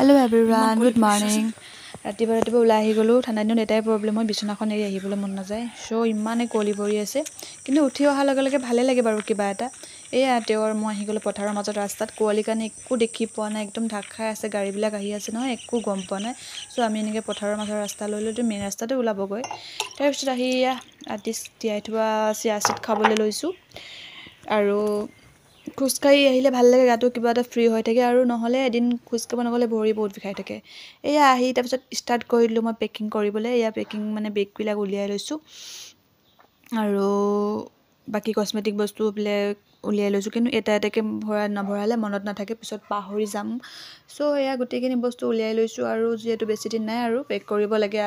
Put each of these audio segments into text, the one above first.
Hello everyone, good morning. ৰাতিপুৱা ওলাই আহি গ'লো ঠাণ্ডা দিনত এটাই প্ৰব্লেম হয় বিছনাখন এৰি আহিবলৈ মন নাযায় ইমানে কলি পৰি আছে কিন্তু উঠি অহাৰ লগে লগে ভালে লাগে বাৰু কিবা এটা এয়া তেওঁৰ মই আহি গ'লো পথাৰৰ মাজত ৰাস্তাত কোৱালি কাৰণে একো দেখি পোৱা নাই একদম ঢাক খাই আছে গাড়ীবিলাক আহি আছে নহয় একো গম পোৱা নাই আমি এনেকৈ পথাৰৰ মাজৰ ৰাস্তা লৈ মেইন ৰাস্তাতে ওলাবগৈ তাৰপিছত আহি ৰাতি তিয়াই থোৱা চিয়া চিড খাবলৈ লৈছোঁ আৰু খোজকাঢ়ি আহিলে ভাল লাগে গাটো কিবা এটা ফ্ৰী হৈ থাকে আৰু নহ'লে এদিন খোজকাঢ়িব নগ'লে ভৰি বহুত বিষাই থাকে এয়া আহি তাৰপিছত ষ্টাৰ্ট কৰি দিলোঁ মই পেকিং কৰিবলৈ এয়া পেকিং মানে বেগবিলাক উলিয়াই লৈছোঁ আৰু বাকী কসমেটিক বস্তুবিলাক উলিয়াই লৈছোঁ কিন্তু এটা এটাকৈ নভৰালে মনত নাথাকে পিছত পাহৰি যাম এয়া গোটেইখিনি বস্তু উলিয়াই লৈছোঁ আৰু যিহেতু বেছি দিন নাই আৰু পেক কৰিব লাগে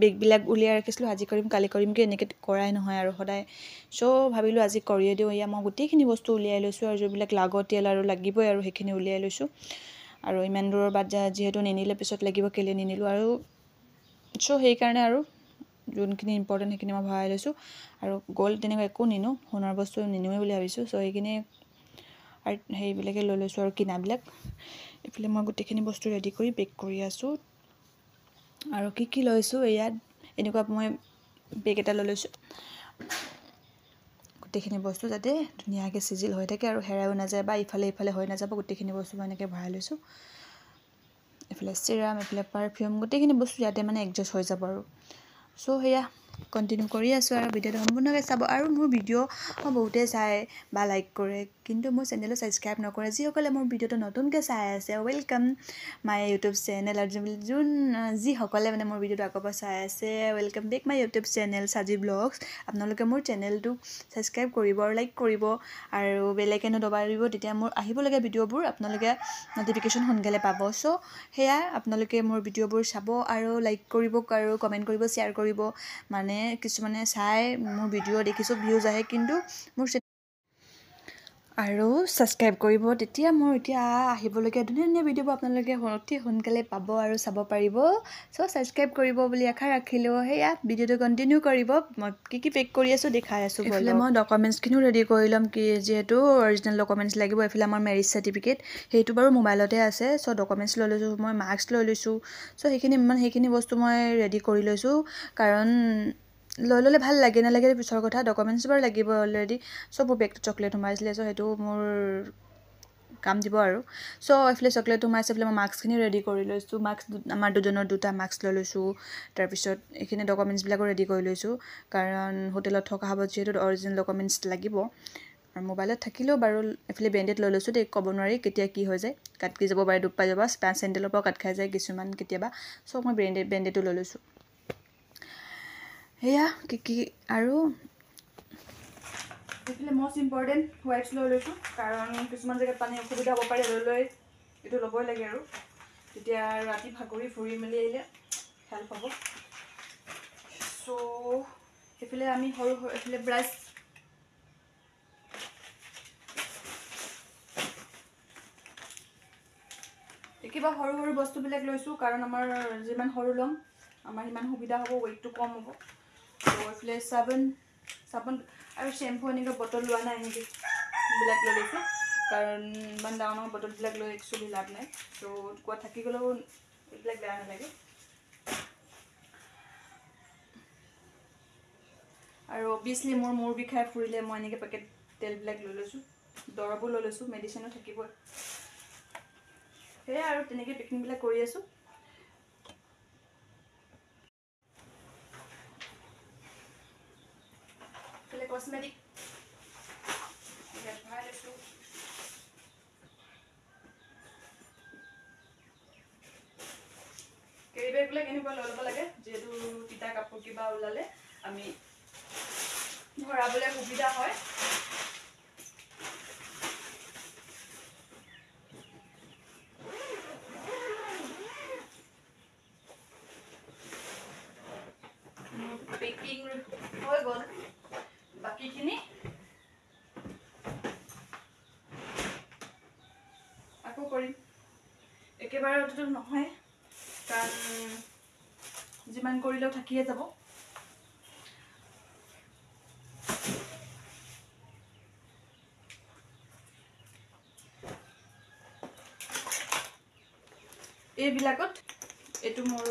বেগবিলাক উলিয়াই ৰাখিছিলোঁ আজি কৰিম কালি কৰিমকৈ এনেকৈ কৰাই নহয় আৰু সদায় ভাবিলোঁ আজি কৰিয়ে দিওঁ এয়া মই গোটেইখিনি বস্তু উলিয়াই লৈছোঁ আৰু যিবিলাক লাগতিয়াল আৰু লাগিবই আৰু সেইখিনি উলিয়াই লৈছোঁ আৰু ইমান দূৰৰ বাদ যিহেতু নিনিলে পিছত লাগিব কেলৈ নিনিলোঁ আৰু সেইকাৰণে আৰু যোনখিনি ইম্পৰ্টেণ্ট সেইখিনি মই ভৰাই লৈছোঁ আৰু গ'ল্ড তেনেকুৱা একো নিনো সোণৰ বস্তু নিনোৱে বুলি ভাবিছোঁ সেইখিনি আৰু সেইবিলাকে লৈ লৈছোঁ আৰু কিনাবিলাক এইফালে মই গোটেইখিনি বস্তু ৰেডি কৰি পেক কৰি আছোঁ আৰু কি লৈছোঁ ইয়াত এনেকুৱা মই বেগ এটা লৈ লৈছোঁ গোটেইখিনি বস্তু যাতে ধুনীয়াকৈ চিজিল হৈ থাকে আৰু হেৰাইও নাযায় বা ইফালে হৈ নাযাব গোটেইখিনি বস্তু মই এনেকৈ ভৰাই লৈছোঁ এইফালে চিৰাম এইফালে পাৰফিউম গোটেইখিনি বস্তু ইয়াতে মানে এডজাষ্ট হৈ যাব আৰু সেয়া কণ্টিনিউ কৰি আছোঁ আৰু ভিডিঅ'টো সম্পূৰ্ণকৈ চাব আৰু মোৰ ভিডিঅ' বহুতেই চায় বা লাইক কৰে কিন্তু মোৰ চেনেলটো ছাবস্ক্ৰাইব নকৰে যিসকলে মোৰ ভিডিঅ'টো নতুনকৈ চাই আছে ৱেলকাম মাই ইউটিউব চেনেল আৰু যিসকলে মানে মোৰ ভিডিঅ'টো আগৰ পৰা চাই আছে welcome back my YouTube channel Saji vlogs আপোনালোকে মোৰ চেনেলটো ছাবস্ক্ৰাইব কৰিব আৰু লাইক কৰিব আৰু বেল আইকনটো দবাই দিব তেতিয়া মোৰ আহিবলগীয়া ভিডিঅ'বোৰ আপোনালোকে ন'টিফিকেশ্যন সোনকালে পাব সেয়া আপোনালোকে মোৰ ভিডিঅ'বোৰ চাব আৰু লাইক কৰিব আৰু কমেণ্ট কৰিব শ্বেয়াৰ কৰিব মানে কিছুমানে চাই মোৰ ভিডিঅ' দেখিছোঁ ভিউজ আহে কিন্তু মোৰ আৰু ছাবস্ক্ৰাইব কৰিব তেতিয়া মোৰ এতিয়া আহিবলগীয়া ধুনীয়া ধুনীয়া ভিডিঅ'বোৰ আপোনালোকে অতি সোনকালে পাব আৰু চাব পাৰিব ছাবস্ক্ৰাইব কৰিব বুলি আশা ৰাখিলোঁ সেয়া ভিডিঅ'টো কণ্টিনিউ কৰিব মই কি পেক কৰি আছোঁ দেখাই আছোঁ এইফালে মই ডকুমেণ্টছখিনিও ৰেডি কৰি ল'ম যিহেতু অৰিজিনেল ডকুমেণ্টছ লাগিব এইফালে আমাৰ মেৰিজ চাৰ্টিফিকেট সেইটো বাৰু মোবাইলতে আছে ডকুমেণ্টছ লৈ লৈছোঁ মই মাস্ক লৈ লৈছোঁ সেইখিনি বস্তু মই ৰেডি কৰি লৈছোঁ কাৰণ লৈ ল'লে ভাল লাগে নালাগে পিছৰ কথা ডকুমেণ্টছ বাৰু লাগিব অলৰেডি মোৰ বেগটো চকলেট সোমাইছিলে সেইটো মোৰ কাম দিব আৰু এইফালে চকলেট সোমাইছে এইফালে মই মাস্কখিনি ৰেডি কৰি লৈছোঁ আমাৰ দুজনৰ দুটা মাস্ক লৈ লৈছোঁ তাৰপিছত এইখিনি ডকুমেণ্টছবিলাকো ৰেডি কৰি লৈছোঁ কাৰণ হোটেলত থকা হ'ব যিহেতু অৰিজিনেল ডকুমেণ্টছ লাগিব আৰু মোবাইলত থাকিলেও বাৰু এইফালে বেণ্ডেড লৈ লৈছোঁ দেই ক'ব নোৱাৰি কেতিয়া কি হৈ যায় কাট খাই যাব পাৰে দুখ পাই যাব চেণ্ডেলৰ পৰা কাট খাই যায় কিছুমান কেতিয়াবা মই বেণ্ডেডো লৈ লৈছোঁ সেয়া কি আৰু এইফালে মষ্ট ইম্পৰ্টেণ্ট ৱাইপছ লৈ লৈছোঁ কাৰণ কিছুমান জেগাত পানী অসুবিধা হ'ব পাৰে লৈ এইটো ল'বই লাগে আৰু তেতিয়া ৰাতি ভাগৰি ফুৰি মেলি আহিলে হেল্প হ'ব এইফালে আমি এইফালে ব্ৰাছ কিবা সৰু বস্তুবিলাক লৈছোঁ কাৰণ আমাৰ যিমান সৰু ল'ম আমাৰ সিমান সুবিধা হ'ব ৱেইটটো কম হ'ব এইফালে চাবোন আৰু শ্বেম্পু এনেকৈ বটল লোৱা নাই এনেকৈবিলাক লৈ লৈছোঁ কাৰণ ইমান ডাঙৰ বটলবিলাক লৈ একচুৱেলি লাভ নাই ক'ৰবাত থাকি গ'লেও এইবিলাক বেয়া নালাগে আৰু অভিয়াছলি মোৰ মূৰ বিষাই ফুৰিলে মই এনেকৈ পেকেট তেলবিলাক লৈ লৈছোঁ দৰৱো লৈ লৈছোঁ মেডিচিনো থাকিবই সেয়াই আৰু তেনেকৈ পেকিংবিলাক কৰি আছোঁ কসমেটিক ভৰাই লৈছোঁ কেৰি বেগবিলাক এনেকুৱা লৈ ল'ব লাগে যিহেতু তিতা কাপোৰ কিবা ওলালে আমি ভৰাবলৈ সুবিধা হয় পেকিং হৈ গ'ল বাকীখিনি আকৌ কৰিম একেবাৰতো নহয় কাৰণ যিমান কৰিলেও থাকিয়ে যাব এইবিলাকত এইটো মোৰ